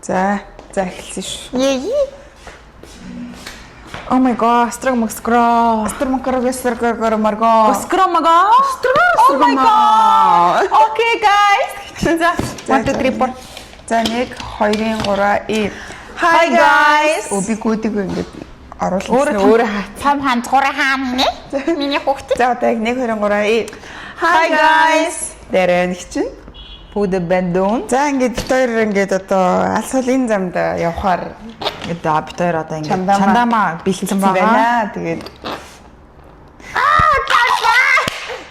За эхэлсэн шүү. Oh my god, Skro. Oh my god. Okay guys. За 1 2 3 4. За 1 2 3 Hi guys. Би гүдэг ингэж оруулах. Өөрөө хаа. Том хандгуураа хаана нэ? Миний хүүхдээ. За одоо яг 1 2 3 Hi guys. Дээрэн чинь. Пүдэ бэндон. За ингээд бид хоёр ингээд одоо алс холын замд явхаар бид хоёр одоо ингээд чандамаа бэлдсэн байна. Тэгээд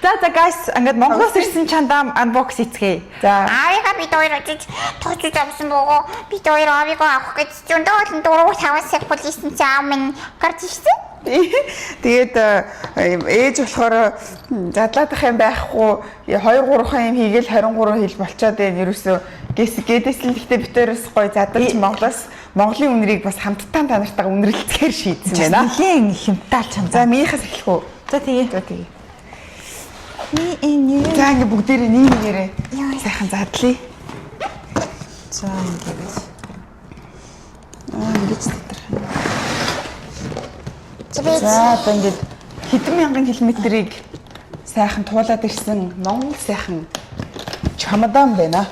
За guys, ингээд Монголоос ирсэн чандам unbox хийцгээе. За. Аавыгаа бид хоёр очиж тооцож авсан бөгөө бид хоёр аавыгаа авах гэж зөндөө 4-5 сар полисэн цаа минь гарч ирсэн. Тэгээд ээж болохоор задлаадах юм байхгүй 2 3 юм хийгээл 23 хил болчоод байна. Ерөөсөө гэдээс л ихтэй битээрээс гоё задарч Монголын үнэрийг бас хамтдаа та нартайгаа үнэрлэлцгээр шийдсэн байна. Нэлийн хямтаал чандам. За минийхээс эхлэх үү? За тэгээ. За ингээ бүгдээрээ нийгээрээ сайхан задлаа. За ингээд. Ингэж дотор. За одоо ингээд хэдэн мянган километрийг сайхан туулаад ирсэн Монгол сайхан чамадан байна.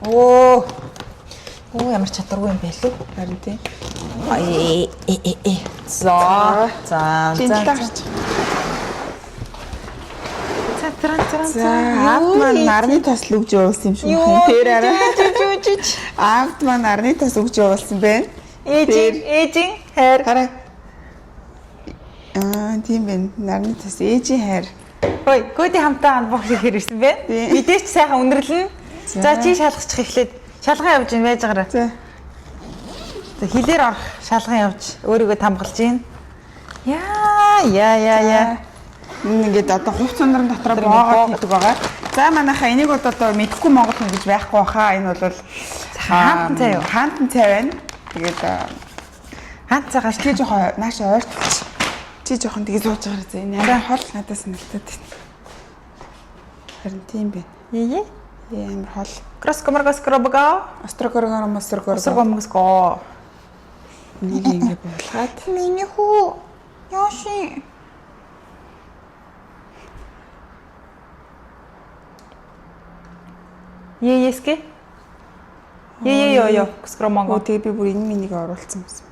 Оо ямар чадваргүй юм бэ лүү? Харин тийм. За. Аавд маань нарны тос лүгж явуулсан юм шиг байна. Тэр арай. Аавд маань нарны тос өгж явуулсан байна. Ээжийн хайр. Хараа. Тийм байна. Нарны тос ээжийн хайр. Ой, гүди хамтаа unbox хийхээр ирсэн бэ? Мэдээч сайхан үнэрлэн. За чи шалгачих эхлээд шалган явж байж байгаарай. За. Хилээр орох шалган явж өөрийгөө тамгалж гин. Яа. Ингээд одоо хувц ундран дотор боогод хийдэг байгаа. За манайхаа энийг одоо мэдхгүй Монгол хүн гэж байхгүй баха. Энэ бол хаантан цай юу? Хаантан цай байна. Тэгээд хаантан цайгаас чи жоохон нааша ойртолч. Чи жоохон тэгээ сууж байгаа зэ. Энэ арай хол надаас нэлтээд байна. Харин тийм байна. Ямар хол. Острогоргомострого. Нэг ингэ буулгаад. миний хүү Яши. Еске? Ёо. Скромонго. Тэгээ би бүр энэ минийг оруулсан байсан.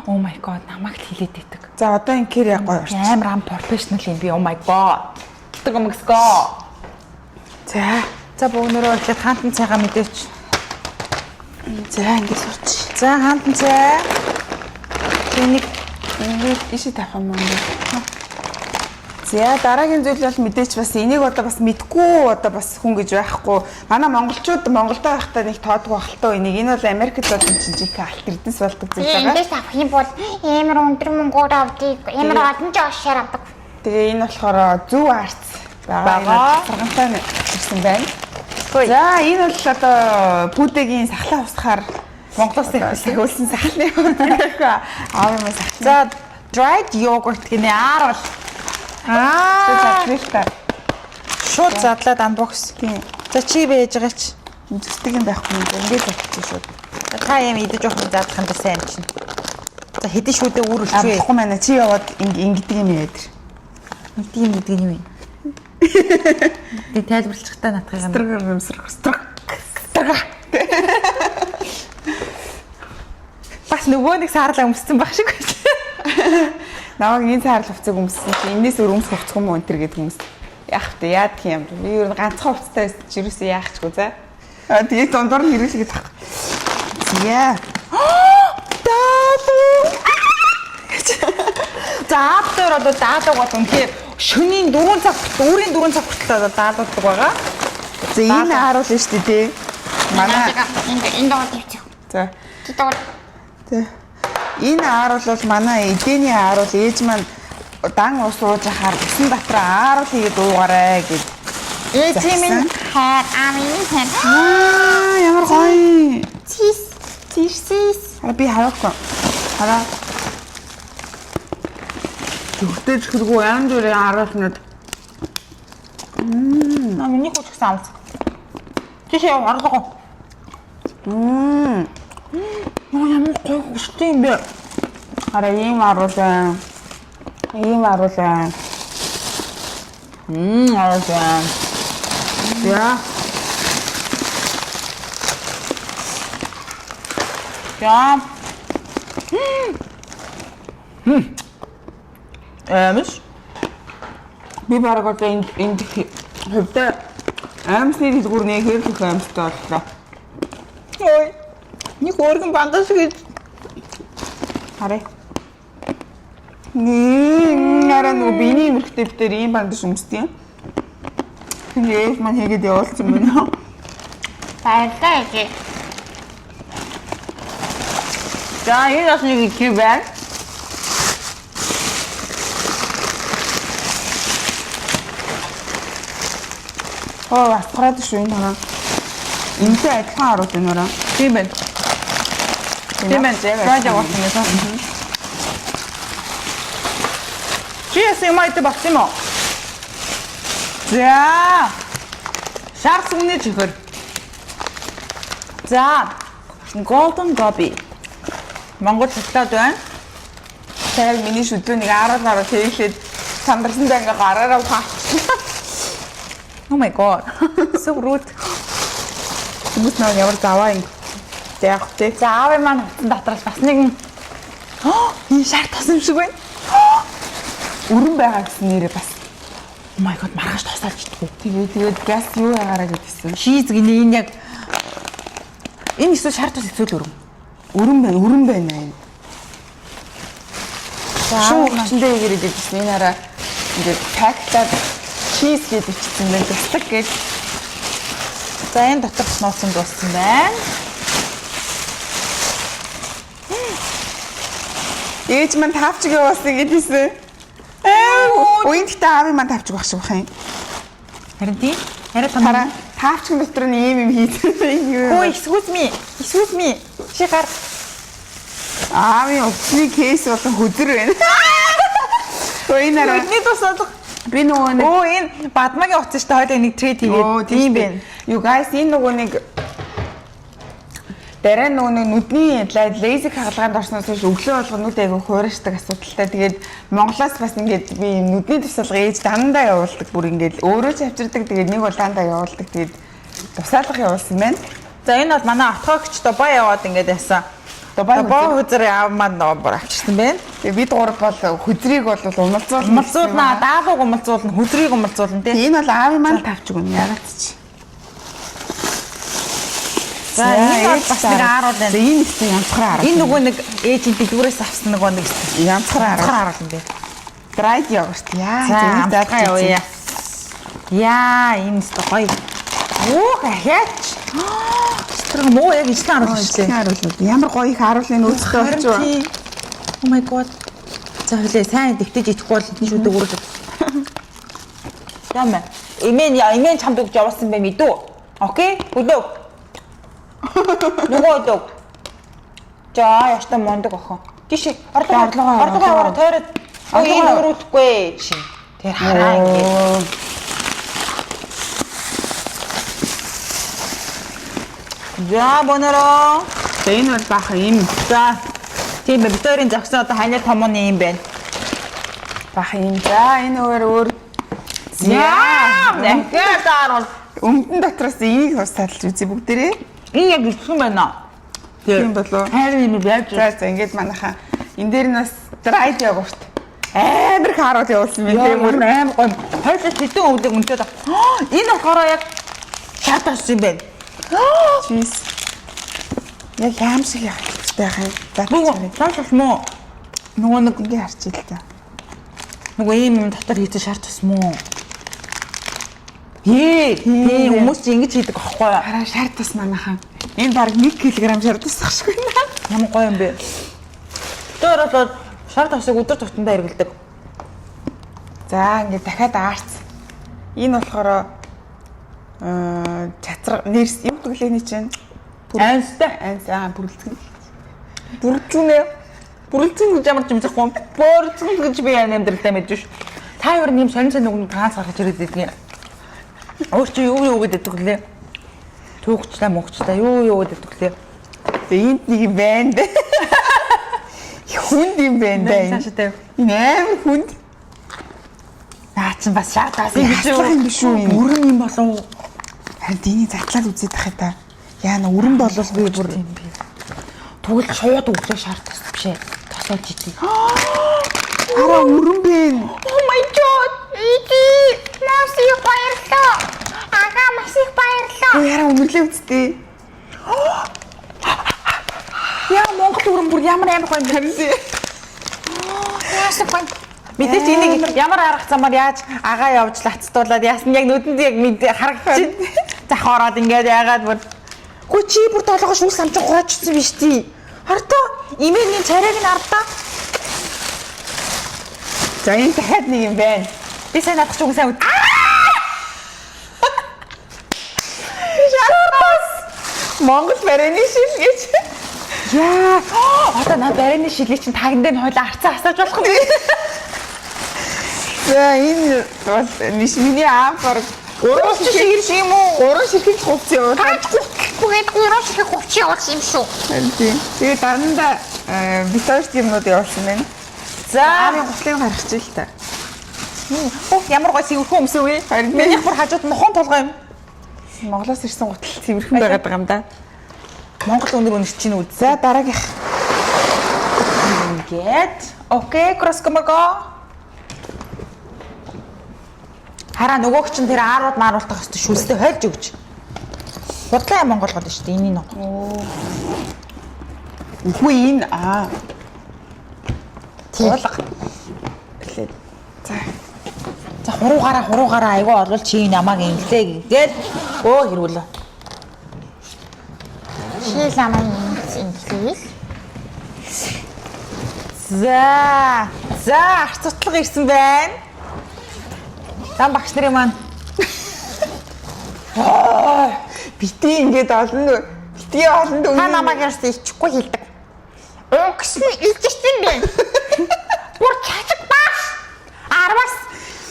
Oh my god, намайг л хилээд байдаг. За одоо энэ кэр яг гоё орч. Амар профешнл юм би. Oh my god. Төгөмгско. За бөөнөрөө ихэд хаантан цайгаа мэдээч. За ингэ сурч. За хаантан цай. Энийг иши тавих юм уу? За дараагийн зүйл бол мэдээч бас энийг одоо бас мэдгүй одоо бас хүн гэж байхгүй. Манай монголчууд Монголдо байхдаа нэг тоодгүй ахaltaа энийг энэ бол Америкт бол жижиг алт эрдэнэс болдог зүйл байгаа. Эндээс авах юм бол амар өндөр мөнгөөр авдаг. Амар олон жошоор авдаг. Тэгээ энэ болохоор Зөв Арц байгаа. Саргантай ирсэн байна. За энэ бол одоо пүүдэгийн сахлаа усахаар Монголоос ихүүлсэн сахлын аав юм сахлаа. За dried yogurt гинэ аарвал шууд задлаад unbox. Тийм. За чи байж байгаа ч зүсдэг юм байхгүй юм. Ингээд болчихсон шууд. та юм идэж явах задлах юм да сайн чинь. За хэдэн шүүдээ үрэлчвэ. Авахгүй манай чи яваад ингэдэг юм яа дээр. Ингэдэг юм юм. Би тайлбарлах та натхыг юм. Бас нөгөө нэг саарлаа өмссөн баг шиг байна. Намайг энэ саарл хувцас өмссөн чи энэс өрөмс хувцах юм уу энэ төр гэдэг хүмүүс. Яах вэ? Яад юм. Би ер нь ганцхан хувцастай жирээсээ яахчгүй за. Тэгээд дундуур нь хэрэглэгээд тах. Яа. За аптер одоо даалгавар үнхээр шөнийн 4 цаг өөрийн 4 цаг хүртэл даалгавдаг байгаа. За энэ ааруул нь шүү дээ. Манай энэ доо тавьчих. За. За. Энэ ааруул бол манай эдээний ааруул ээж маань дан ус ууж ахаар усан дотроо ааруул хийгээд уугаарай гэж. Ээж минь хайр амин хайр. Ямар гоё. Чис. Би харахгүй. Хараа. Зүгтэж хэргүй янз бүрийн ааруулнууд. Миний хүч гэсэн амц. Тийш яв орлого. Ямар гоё хөштэй юм бэ? Хараа ийм аруулаа. Аруулаа. Яа. Ja. Эмш. Би бараг одоо энд хөвдөө аимсны дэлгүүр нэг хэрэг аимстай боллоо. Ой. Нэг өргөн бандаж гэж. Хараа. Нэрээ нөгөө биений эмэрхтэй битэр ийм бандаж өмсдөг юм. Тэгээд маань хийгээд явуулсан байна. Баярлалаа ээжээ. За, энэ бас нэг их байна. Асгараад шүү энэ хараа. Энтэй адилхан харуул энэ хараа. Тийм байна. Яаж явуулсан юм бэ? Чи яасан юм болсон юм уу? За. Шарс үнэ чихэр. За. Golden Gobi. Монгол шоколад байна. Тэгээд миний шүдүүнийг аруулаараа тэглээд сандарсандаа ингээ гараараа ухаачихсан. Oh my god. So rude. Хүмүүс нэг ямар заваа ингэ. Яах вэ? За аавын маань утсан дотроос бас нэг энэ шар тос юм шиг байна. Өрөн байгаа гэсэн нэрээ бас. Oh my god, маргааш тосолж идэх. Тэгээд газ юу байгаараа гэдгийгсэн. Шиз гинэ энэ яг энэ эсвэл шар тос эсвэл өрөн. Өрөн байна энэ. За Шүүгчэндээ ирээд идсэн. Энэ хараа ингээд пактаад чиз гэж бичсэн байна. Туслаг гэж. за энэ дотор нууцсан дууссан байна. Ээж маань тавчиг явуулсан гэдгийгсэн. Уйдтай аавын маань тавчиг багш байх юм. Харин тийм. Хараа Хараа тавчиг дотор нь ийм юм хийсэн. Ой, excuse me. Чи гар. Аавын утасны кейс болон хөдөр байна. Ой нэрээ. Бидний тусаад. Би нөгөө нэг Оо энэ бадмагийн утас шүү дээ. Хоёлаа нэг трейд хийгээд. Тийм байна. You guys энэ нөгөө нэг дараа нөгөө нүдний лазер хагалгаанд орсноос хойш өглөө болгоо нүд айгу хуурашдаг асуудалтай. Тэгээд Монголоос бас ингээд би нүдний тусалга ээж дандаа явуулдаг. Бүр ингээд өөрөө ч авчирдаг. Тэгээд нэг бол дандаа явуулдаг. Тэгээд тусаалга явуулсан байна. За энэ бол манай отгоогч Дубай яваад ингээд яасан. Дубай үзэр аав маань бүр авчирсан байна. Тэгээд бид гурав бол хөдрийг бол Умалзуулнаа, даалгыг умалзуулна, хөдрийг умалзуулна тий. Энэ бол аавын маань тавчиг үнэ ягаад чи. За энэ бол бас нэг ааруул байна. Энэ ихтэй янцхраа арга. Энэ нөгөө нэг ээжийн дэлгүүрээс авсан нөгөө нэг янцхраа ааруул юм бэ. Драйд йогурт. За дагаа явъя. Яа, энэ өстө гоё. Оо хаяач. Тэр муу яг ижлэн харуулж шүү дээ. Ямар гоё их харуулын нөөцтэй болчих вэ? Oh my god. За хөлөө сайн дэвтэж идэхгүй бол энэ шүдэг үргэлж. Ямаа. Имэн чамд өгч явуулсан бай мэдүү. Окей? Өдөг. Нөгөө өдөг. За яштай мондог охин. Тийш орлогоо тойроод. Ой энэ өрөөхгүй чи. Тэр хараа ингэ. За бонороо. Энэ бол баха юм. За тийм Викторийн загсан одоо ханаа томооны юм байна. Баха юм. За энэ өөр. Яа, дахиад ааруул. Өмдөн дотроос энийг бас тайлж үзье бүгдээрээ. Энэ яг ирсэн байна. Тийм болов. Хайр юм яаж. За ингээд манайхаа энэ дээр нь бас драйд йогурт. Амар их харуул явуулсан байна. Тийм өөр амар гоё. Хоёулаа хэдэн өвдөг үнтэй та. Энэ болохоор яг шат тас юм байна. Чиз. Яг яам шиг яах хэрэгтэй хай. Цааш муу. Нөгөө нэг ингэ харж ил та. Нөгөө ийм юм дотор хийсэн шар тус муу. Тийм хүмүүс чи ингэж хийдэг аахгүй юу? Хараа шар тус манайхаа. Энэ баг 1 кг шар тус ахшгүй наа. Ямар гоё юм бэ? Тэр бол шар тусыг өдөр тутамдаа хэрэглэдэг. За ингээд дахиад аарц. Энэ болохоор чатраг нэрс юм төглөөний чинь Айнстай. Бүрэлдэхүүн. Бүрэлдэхүүн гэж ямар ч юм захгүй. Бүрэлдэхүүн гэж би амьдралдаа мэдэж ш. Та хоёр нэм сонин үгний ганц гаргаж ирээд идэгнэ. Өөр чи юу гэдэг вэ? Түүхчлээ мөхчлээ юу гэдэг төгсөө. Тэгээ энд нэг юм байна дээ. Хүнд юм байна да энэ. Энэ амар хүнд. Наа чин бас шаардаас юм биш үү? Бүрэн юм болов. Харин энийг затлаад үзээд тахаа та. Яана өрөн болвол би бүр Тэгвэл шууд өглөө шаардсан биш ээ. Тосоод идэв. Хараа өрөн бэ. Oh my god. Иди. Маш их баярлалаа. Ага маш их баярлалаа. Өө яраа өнөрлөө үсттэй. Яа Монгол өрөн бүр ямар амар гоё юм бэ? Яасан бэ? Мэдээч энийг ямар арга замаар яаж агаа явж лацтуулаад яасан яг нүдэнд яг харагдчих. Зах ороод ингээд яагаад бүр Гү чи бүр толгош үс амж гоочсон биш тий. Хартаа имэйний царайг нь ардаа. За энэ дахиад нэг юм байна. Би сайн надах ч үгүй сайн үт. Монгол барины шил гэж. Яа. Одоо над барины шилийг чинь тагнад нь хойлоо арцаа асааж болох юм. За энэ бол миний аав баг Уран шиг юм уу? уран ширхэг хувц явуулаад. Тэгээд уран шиг хувц явуулсан юм шүү. Тийм. Тэгээ дараандаа бит хоёр юмнууд явуулсан байна. За Аавын гуслыг гаргачих л та. Ямар гоё сэвэрхэн өмсөв вэ? Харин Миний бүр хажууд нухан толгой юм. Монголоос ирсэн гутал цэвэрхэн байгаад байгаа юм да. Монгол өнөр өнөрч чинь үз. За дараагийнх. Ингээд. Окей, кроскомого. Хараа нөгөөх чинь тэр аарууд мааруултах хэвчээ шүлстэй хойлж өгч. Худлаа Монгол гол шүү дээ энийг. Үгүй энэ Туулга. За За хуруугаараа айгүй олвол чи намайг инглээ гээд хэрүүлээ. Чи ламаа инглээ. За арцутлага ирсэн байна. Дан багш нарын маань. бити ингээд олон бити олон Та намайг ярьсан ичихгүй хэлдэг. Өнгөсөн илжсэн бэ. Бүр чачиг бааш. 10-аас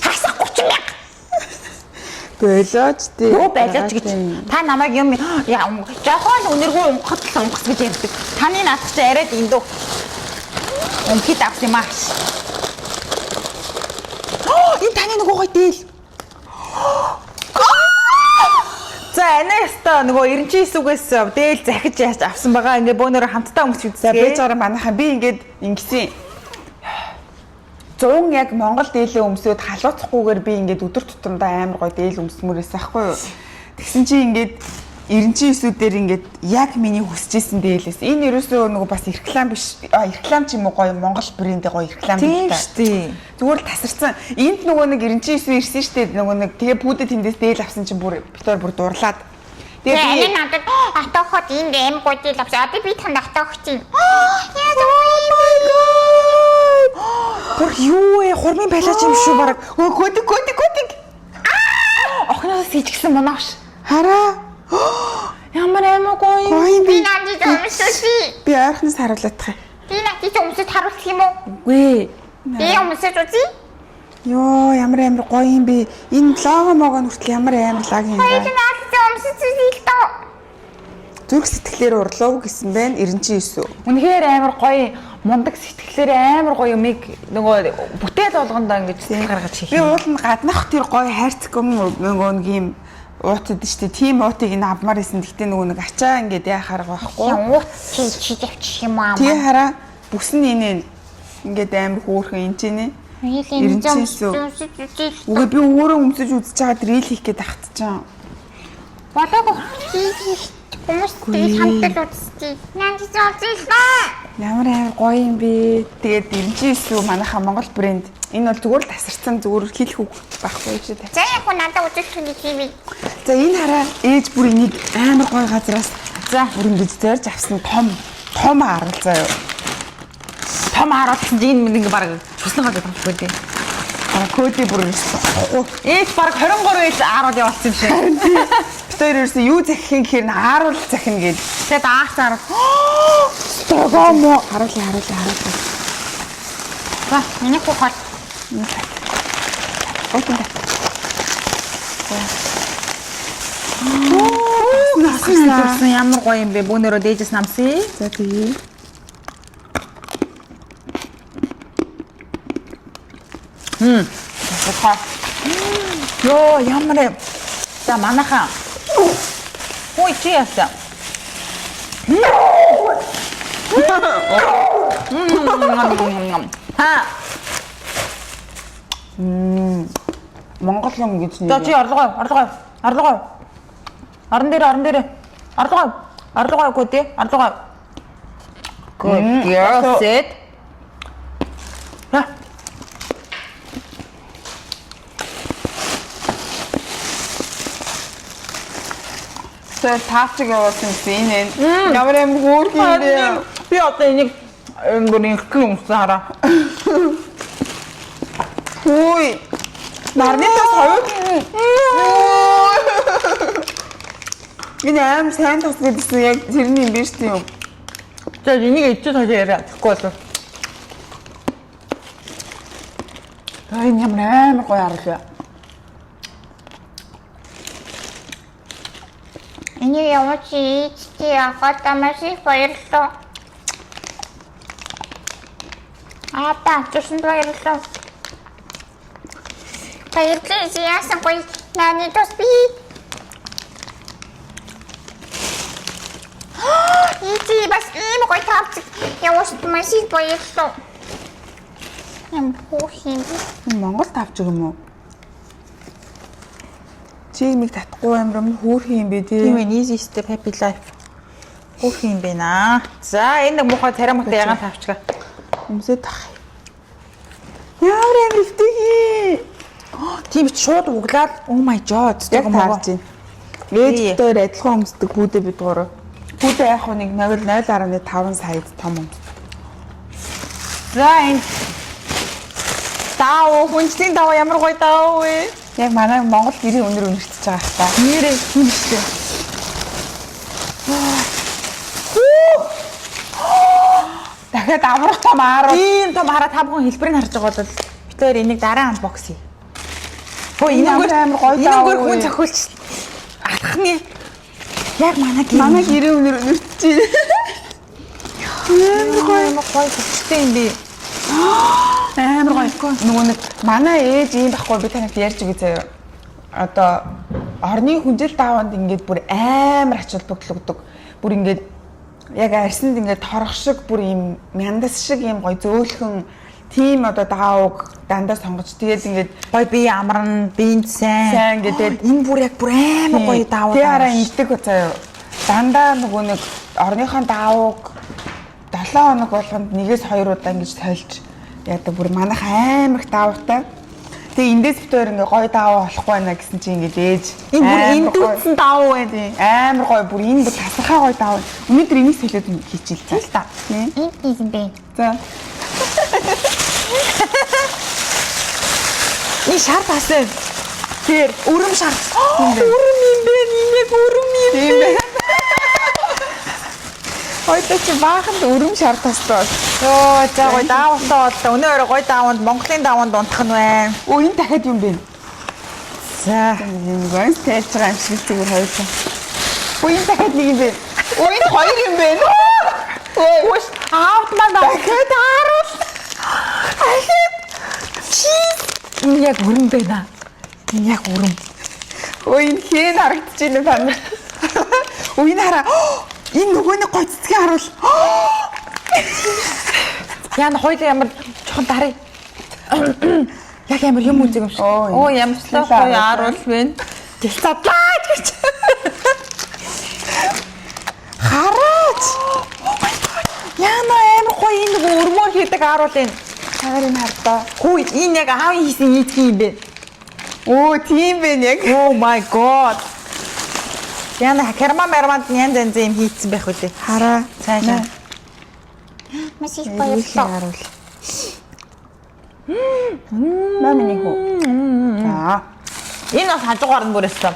хасах 30 мянга. болооч тий. Юу байлаач гэж. Та намайг юм жоохон өнөргөө онгоход л онгос гэж ярьдаг. Таны наадах чи арайд эндүү. Өнхийд авсан юм аа. Энэ таны нөгөө гоё дээл. За энэстэ нөгөө 99-үгээс дээл захиж яаж авсан байгаа. Ингээ бөөнөрө хамтдаа өмсч За үзье. бэж гараа манайхан би ингээд ингэсэн 100 яг Монгол дээлээ өмсөд халууцахгүйгээр би ингээд өдөр тутамдаа амар гоё дээл өмсмөрөөс ахгүй юу. Тэгсэн чи ингээд 99-үүд дээр ингээд яг миний хүсэжсэн дээлээс энэ ерөөсөө нөгөө бас реклам биш реклам ч юм уу гоё Монгол брэнд гоё реклам Тийм та. шүү дээ. Зүгээр л тасарсан. Энд нөгөө нэг 99 ирсэн шүү дээ. Нөгөө нэг тэгээ пүүдэд тэндээс дээл авсан чинь бүр битээр бүр дурлаад. Тэгээ энэ надад атоход энд аим годил авсан. Одоо би танд атох чинь. Яа Бүр юу вэ? Хурмын байлаач юм шүү баг. Көдөг. Охноос хийчихсэн монош. Хараа. Ямар амар гоё. Гоё би би. надад өмсөж. Би ойрхоноос харуулдаг. Би надад өмсөж харуулах юм уу? Үгүй. Би өмсөж үзье. Йоо ямар гоё юм бэ. Энэ лого могоо хүртэл ямар лаг юм Хоёул бэ. надад өмсөж үзье л доо. Зүрх сэтгэлээр урлуу гэсэн байна 99. Үнэхээр амар гоё, мундаг сэтгэлээр амар гоё юмыг нөгөө бүтээл болгондоо ингэж сэтгэл гаргаж хийх. Би уул нь гаднах тэр гоё хайрцаг нөгөө нэг юм уутад штэ. Тим уутыг энэ авмаар исэн. Гэхдээ нөгөө нэг ачаа ингээд яхаар байхгүй. Яа чи тавьчих юм аа. Тий хараа бүс нь энэ ингээд амар хөөрхөн энэ ч нэ. Хоёул энэ Ирэнчээс үү? өмсөж үзье. Үгүй би өөрөө өмсөж үзэж байгаа рил хийх гээд тагтчихсан. Болоогүй. Хүмүүс тэгээд хамтдаа үзтий. Яа чи зоолчихлаа. Ямар гоё юм бэ. Тэгээд 99 манайхаа Монгол брэнд. Энэ бол зүгээр л тасарсан зүгээр хэлэх үг байхгүй ч тийм. За яг надад үзүүлэх юм тийм. За энэ хараа ээж бүр энийг амар гоё газраас за бүр ингэж зорж авсан том харуул заяа. Том харуулсан чинь энэ ингээ баг хүснэ гадаг байхгүй дээ. Кодыг бүр ирсэн. Ээж баг 23 ил ааруул явуулсан юм шиг. Тэр ерөөсөн юу захих гэхээр ааруул захина гээд. Тэгээд аарцаар Тогомо харуулъя. За миний хөхөл. Окей. Нассан ямар гоё юм бэ? Бүүнөрөө дээжээс намсъя. За тэгээ. Бохоо. Йоо, ямар ээ. За манайхаа. Ой, чи яасан? Ха. Монгол юм гэж За чи орлогоо. Орон дээр. Орлогоо гоо тий. Орлогоо. Good girl sit. Ха. Тэр таачиг явуулсан зинээ. Ямар юм хөөрхөн юм. Би одоо энийг гүрийн юм сара. Хөөе. Нарнитаас хоёр. Энэ аим сайн тас гэдсэн яг тэрний юм биш тийм. За энийг ичиж хажаа яриа. Тэгэхгүй бол. Энэ ямар амар гоё арга. Энийг явууч ийчтэй яхад маш их баярлалаа. Та чушин баярлалаа. Баярлалаа яасан гоё нааны тус би. Ити бас ийм гоё тавч явууч маш их баярлалаа. Хөөхийн. Монгол тавчиг юм уу? Чи нэг татахгүй амир хөөрхөн юм бэ тий. Тийм ээ, easy step happy life. Хөөх юм бэ наа. За энэ нэг муухай царамтай ягаан тавчгаа. Өмсөд тах. Ямар амир өвтгий. Тийм ч шууд углаад oh my god Яг таарч байна. Ээж дээр адилхан өмсдөг хүүдээ бид гурав. Хүүдээ яг нэг 0.5 саяд том юм. За энэ таа хүнчлийн таа ямар гоё таа вэ? Яг манай Монгол гэрийн өнөр өнөртөж байгаа хта. Нэрээ хүнчтэй. Дахиад аврах том ааруу. Тийм том хараа та бүхэн хэлбэрийг харж байгаа бол бид хоёр энийг дараа анбокс хий. Хөө энэгээр амар гоё таа. Энэгээр хүн зохиолч алхахны яг манай гэрийн өнөр өнөртөж байна. амар гоё хүчтэй юм би. Амар гоё. Нөгөө нэг манай ээж ийм байхгүй би танад ярьж өгье заяа. Одоо орны хүнжил дааванд ингээд бүр амар ач холбогдол өгдөг. Бүр ингээд яг арсанд ингээд торох шиг бүр ийм мяндас шиг ийм гоё зөөлхөн тийм одоо даавг дандаа сонгож тэгээд ингээд Гоё би амарна, биенд сайн гэдэг энэ бүр яг бүр амар гоё даавал. тий хараа ингэдэг заяа. Дандаа нөгөө нэг орныхон даавг 7 хоног болгонд 1-2 удаа ингэж тольж яадаг бүр манайх амар их даавтай. Тэгээ эндээс битээр ингээ гоё дааваа болохгүй байна гэсэн чинь ингээд ээж энэ бүр эндүүцэн даав байна. Амар гоё бүр энэ бүр тасархаа гоё даав. Өнөөдөр энийг солиод хийчихэл цаа л та. Энэ юм бэ. За. Энэ шар тасаа. Тэр өрөм шар. Өрөм юм бэ? Энэ яг өрөм юм Тийм бэ. Ойтой чи бааханд өрөм шар тастай. Йоо, за гоё даавтаа боллоо. Өнөөдөр гоё дааванд Монголын дааванд унтах нь байна. Оо энэ дахиад юм бэ? За. Энэ гонс тайлж байгаа юм шиг зүгээр хоёулаа. Оо энэ дахиад нэг юм бэ? Оо энэ хоёр юм бэ? Ой, Аавд маань дахиад ааруул. чи энэ яг өрөм байна. Энэ яг өрөм. Ой энэ хэн харагдаж байна тань. Ой энэ хараа. Энэ нөгөөний гой цэцгийн харуул. Яна хоёул ямар жоохон дарыг. Яг ямар юм үзэг юм шиг. Оо ямар ч гоё ааруул байна. Гэлцадлаа гэж. Хараач. Яна амар гоё энэ өрмөр хийдэг ааруул энэ. Чагаар энэ хардаа. Хүй энэ яг аавын хийсэн ийдгийн юм бэ. Оо тийм бэ яг. Oh my god. Яна кермаманд янз юм хийцэн байх үлээ. Хараа. Цаашаа. Маш их баярлалаа. Мамины хөө. За. Энэ бас хажуугаар нь бүрээсэн.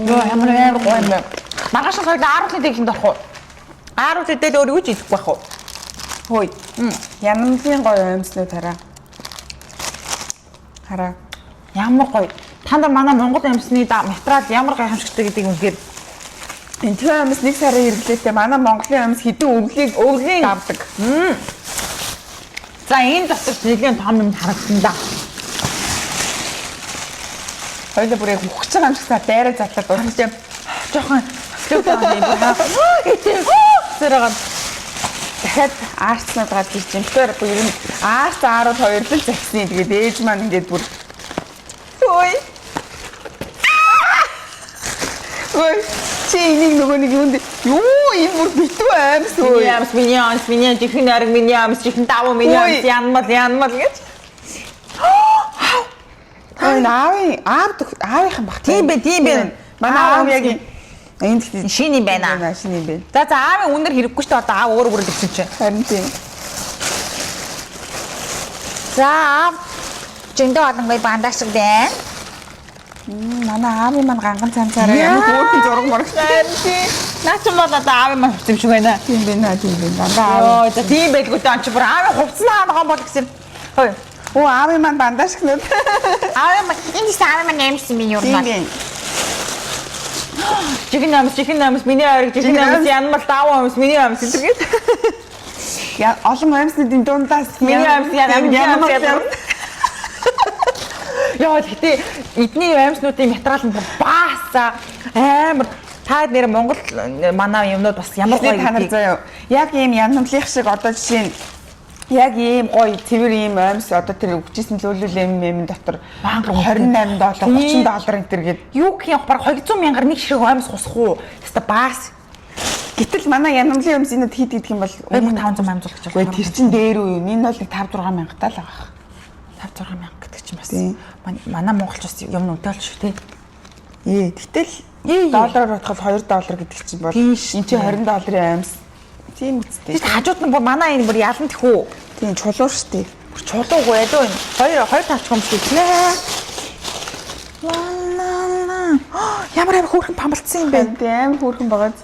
Йоо ямар амар гоё юм бэ. Маргааш нь хоёул ааруулын дэглэнд орох уу? Ааруул дээл өөр юу ч идэхгүй байх уу? Хөөе. Янамлын гоё юмснууд хараа. Хараа. Ямар гоё. Та та нар манай Монгол амьсны материал ямар гайхамшигтай гэдгийг үнэхээр энэ төв амьс нэг сарын хэрэглээтэй манай Монголын амьс хэдэн өвлийн авдаг. За энэ дотор нэлийн том юм харагдсан да. Хоёул бүр яг ухаж байгаа юм шиг дайраа задлаад байна. Жохон слоу байгаа юм байна. Зэрэг дахиад аарцнууд гарч ирж байна. Тэгэхээр бүр ер нь аарц аарууд хоёр л загсны. Тэгээд ээж маань ингээд бүр ой. Ой, чи энийг нөгөө нэг юунд юу энэ бүр битүү аимс өө. Миний чихэн арга миний амс чихэн давуу миний амс янмал гэж. Ой, аавынхан бах. Тийм бэ. Манай аав яг энд шиний байна. Шиний байна. За аавын үнэр хэрэггүй шүү дээ. Одоо аав өөр гэсэн чинь. Харин тийм. За аав зөндөө олон гоё бандаж байна. Манай аавын маань ганган цамцаараа ямар хөөрхөн зураг моргтай. Наа ч юм бол одоо аавын маань хувцсан шиг байна. Тийм байна. Дандаа аав. Йоо, за тийм байлгүй даа чи бүр аавын хувцсан аавгаа бол гэсэн. Хөөе. Оо аавын маань бандажгнууд. Аав энэ саав маань нэмсэн би юу Тийм нэ. байна. Чихэн намс миний ариг чихэн намс янмал давуу амс миний амс гэдэг. Я олон амьснуудын дундаас Миний амс янмал. Яа гэхдээ эдний амьснуудын материал нь баасаа амар та нэр Монгол манай юмнууд бас ямар гоё танаар заяа. Яг ийм янамлих шиг одоо жишээ нь яг ийм гоё цэвэр ийм амьс одоо тэр өгчээсэн лөөлөл эм дотор $28 $30 энэ төр гээд юу гэх юм баг 200 мянгаар нэг ширхэг амьс хусах уу? Тэстэ баас. гэтэл манай янамлын амьс энэ хэд идэх юм бол 500 амь зулж байгаа. Тэр чин дээр үү? Энэ бол нэг 5-6 мянгатай л байгаа. 5-6 мянга гэдэг чинь бас манай монголчууд юм үнэтэй л шүү тий. Гэтэл доллараар бодоход $2 гэдэг чинь бол энэ чинь $20 амьс. Тийм үстэй. Тэд хажууд нь бүр манай энэ бүр ялан тэхүү. Тийм чулуур штэ. Бүр чулуугүй байлуу энэ. Хоёр талч юм шиг нэ. Лаа. Ямар хөөрхөн памбалцсан юм бэ? Тийм аим хөөрхөн байгааз.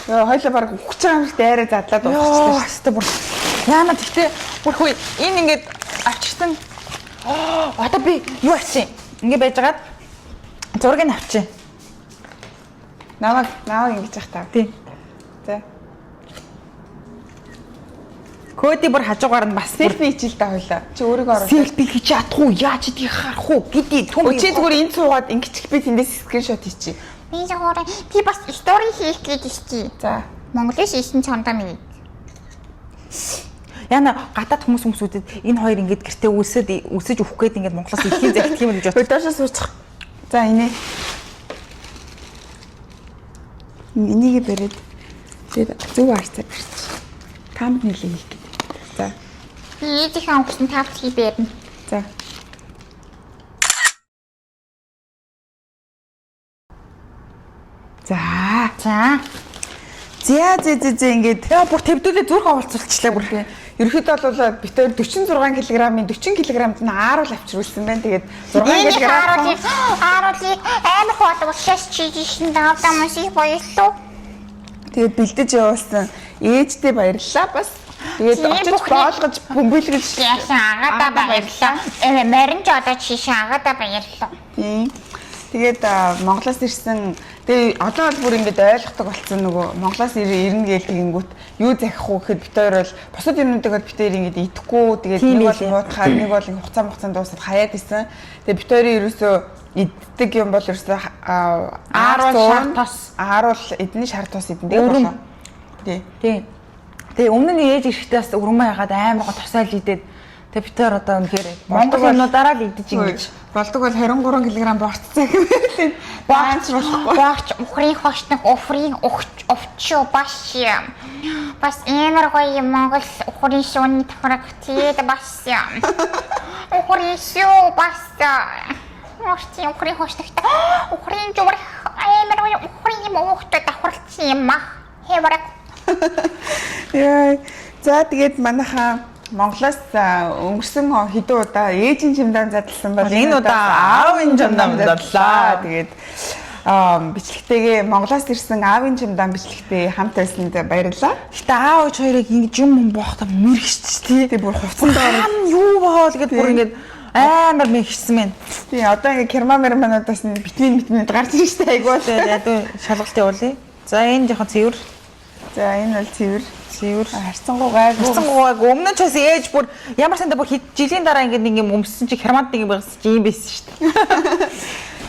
Яа хоёлаа баг ухаж байгаа юм шиг дайраа задлаад дуусчихлаа. Хэвээ бүр яана тэгтээ бүр хүй энэ ингээд авчирсан. Одоо би юу авчих? Ингээ байжгаад зургийг авчих. Наваг ингэж явах тав. Тийм. За. Коди бүр хажуугаар нь бас селфи хичээл та хоёлаа. Чи өөрийгөө оруулах. Селфи хийж чадах уу? Яаж идэх харах уу? Гэди түн. Чи зүгээр энд суугаад ингэчих би тэндээс скриншот хийчих. Би зөвхөн би бас стори хийх гээд ирчихье. За. Монголын шишин чондоо минь. Яна гадаад хүмүүсүүдэд энэ хоёр ингэж гэртээ үсэж өөх гээд ингэж Монголоос идэхин захих юм гэж бодож. Доошоо суучих. За инээ. Энийг бэрээд тэгээд зөв арцаа барьчих. Тамд нэлээ хийх гэдэг. За. Би ээжийнхээ өнгөсөн тавт хий бэрнэ. За. За ингээд бүр төвдүүлээ зүрх оволцуулчихлаа бүр. Ерөнхийдөө бол бид 46 кг-ийн 40 кг-д нь ааруул авчруулсан байна. Тэгээд 6 кг ааруулыг амар хоолой ушаас чижсэн давтамаас их боёлоо. Тэгээд бэлдэж явуулсан ээжтэй баярлалаа бас. Тэгээд очиж боолгож бөмбөлгөж яасан агаадаа баярлалаа. Марин ч одоо чишээ агаадаа баярлалаа. Тийм. Тэгээд Монголоос ирсэн тэгээ одоо бол бүр ингээд ойлгохдаг болсон нөгөө Монголоос ирнэ гээл тэгэнгүүт юу захих уу гэхэд бид хоёр бол бусад юмнуудыг бол бид хоёр ингээд идэхгүй тэгээд нэг бол муутахаар нэг бол хугацаанд дуусаад хаяад исэн. Тэгээд бид хоёрын ерөөсөө иддэг юм бол ерөөсөө ааруул эдний шар тус идэнтэй болоо. Тийм. Тэгээ өмнө нь ээж ирэхдээ бас өргөмөө ягаад амар гоо тосайл идээд тэгээ бид хоёр одоо үнэхээр Монгол юмнуудаараа л идэж ингэж болдог бол 23 кг борцсон гэвэл баач болохгүй. Баач ухрын хошног уфрын овчоо бас амар гоё Монгол ухрын шууны тохирог тэгээд бас ухрын шуу бас Морти ухрын хошногтой ухрын жуурх амар гоё ухрын юм уухтай давхарлцсан юм аа. Хэврэг. Яа. За тэгээд манайхаа Монголоос өнгөрсөн хэдэн удаа ээжийн чимдаа задлсан бол энэ удаа аавын чимдаа задлаа. Тэгээд бичлэгтэйгээ Монголоос ирсэн аавын чимдан бичлэгтэй хамт байсанд баярлалаа. Гэтэ аав ээж хоёрыг ингэж юм боохтой мэрэгч тий. Тэг бүр хувцсан доор юу баал гэд бүр ингэж амар мэгчсэн мэн. тий одоо ингээ кермамермануудаас нь витамин гарч ирж штэ айгуул. Тэгээд шалгалт явуулъя. За энэ жоохон цэвэр. За энэ бол цэвэр харцангуй гайгүй. Харцангуйг өмнө нь ч бас ээж бүр ямар сандаа бүр жилийн дараа ингэ нэг юм өмссөн чи херманд нэг юм байгсан чи юм байсан шүү дээ.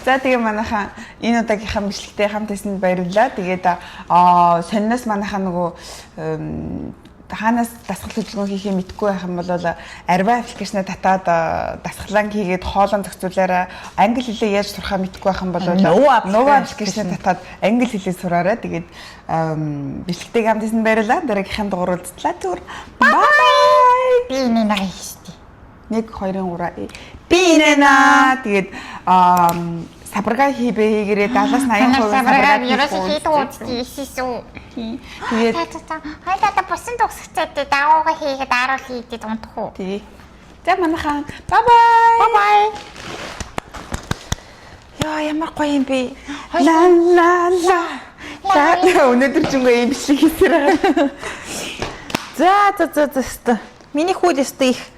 За тэгээ манайхаа энэ удаагийнхаа бичлэгтэй хамт байсанд баярлалаа. Тэгээд сонноос манайхаа нөгөө хаанаас дасгал хөдөлгөөн хийхээ мэдэхгүй байх юм бол Arva аппликейшнээ татаад дасгалан хийгээд хоолон зохицуулаарай. Англи хэлээ яаж сурахаа мэдэхгүй байх юм бол Nova аппликейшнээ татаад англи хэлээ сураарай. Тэгээд бичлэгтэй хамт байсанд баярлалаа. Дараагийнхаа дугаар уулзлаа. Түр. Bye. Би энэ нэг хийстий. 1 2 3 би нэнаа. Тэгээд сабрага хийбэ хийгээрээ 70-80% сабрага ерөөсөө хийдэг үстэй исэсүү. Тэгээд хайлаа босон төгсгчээд даагуугаа хийгээд ааруул хийдээд унтах уу. тий. За манайхаа бай. Яа ямар гоё юм бэ. Ла. Өнөөдөр ч үгүй юм шиг хийсээр байгаа. За. Миний хүүд өстө их